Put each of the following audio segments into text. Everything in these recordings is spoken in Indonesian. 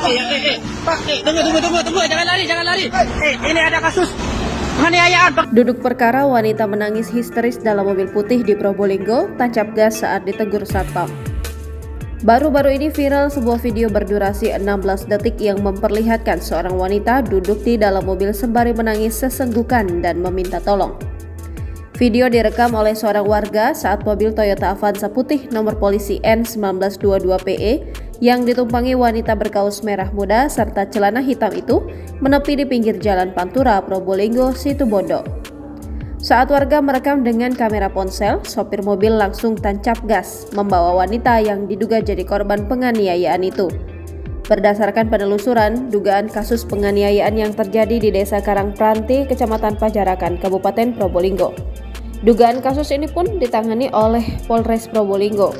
Pak, tunggu, jangan lari. Ini ada kasus penganiayaan. Duduk perkara wanita menangis histeris dalam mobil putih di Probolinggo, tancap gas saat ditegur satpam. Baru-baru ini viral sebuah video berdurasi 16 detik yang memperlihatkan seorang wanita duduk di dalam mobil sembari menangis sesenggukan dan meminta tolong. Video direkam oleh seorang warga saat mobil Toyota Avanza putih nomor polisi N1922PE yang ditumpangi wanita berkaos merah muda serta celana hitam itu menepi di pinggir jalan Pantura, Probolinggo, Situbondo. Saat warga merekam dengan kamera ponsel, sopir mobil langsung tancap gas membawa wanita yang diduga jadi korban penganiayaan itu. Berdasarkan penelusuran, dugaan kasus penganiayaan yang terjadi di Desa Karangpranti, Kecamatan Pajarakan, Kabupaten Probolinggo. Dugaan kasus ini pun ditangani oleh Polres Probolinggo.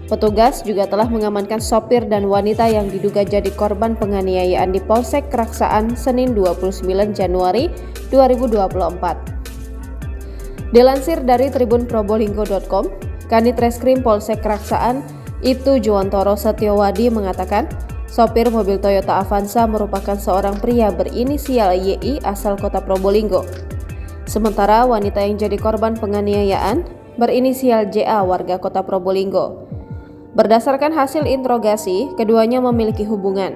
Petugas juga telah mengamankan sopir dan wanita yang diduga jadi korban penganiayaan di Polsek Keraksaan Senin 29 Januari 2024. Dilansir dari tribunprobolinggo.com, Kanit Reskrim Polsek Keraksaan Ibtu Juwantoro Setiowadi mengatakan, sopir mobil Toyota Avanza merupakan seorang pria berinisial YI asal kota Probolinggo. Sementara wanita yang jadi korban penganiayaan berinisial JA warga kota Probolinggo. Berdasarkan hasil interogasi, keduanya memiliki hubungan.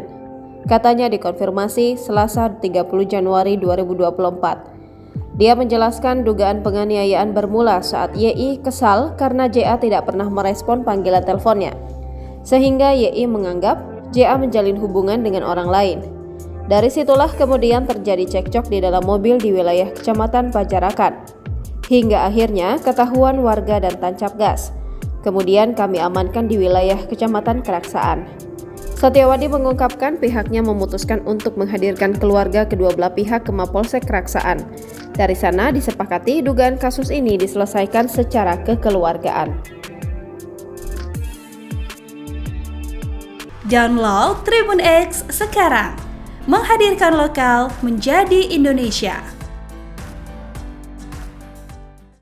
Katanya dikonfirmasi Selasa 30 Januari 2024. Dia menjelaskan dugaan penganiayaan bermula saat YI kesal karena JA tidak pernah merespon panggilan teleponnya. Sehingga YI menganggap JA menjalin hubungan dengan orang lain. Dari situlah kemudian terjadi cekcok di dalam mobil di wilayah Kecamatan Pajarakan. Hingga akhirnya ketahuan warga dan tancap gas. Kemudian kami amankan di wilayah Kecamatan Keraksaan. Setiawadi mengungkapkan pihaknya memutuskan untuk menghadirkan keluarga kedua belah pihak ke Mapolsek Keraksaan. Dari sana disepakati dugaan kasus ini diselesaikan secara kekeluargaan. Download Tribun X sekarang, menghadirkan lokal menjadi Indonesia.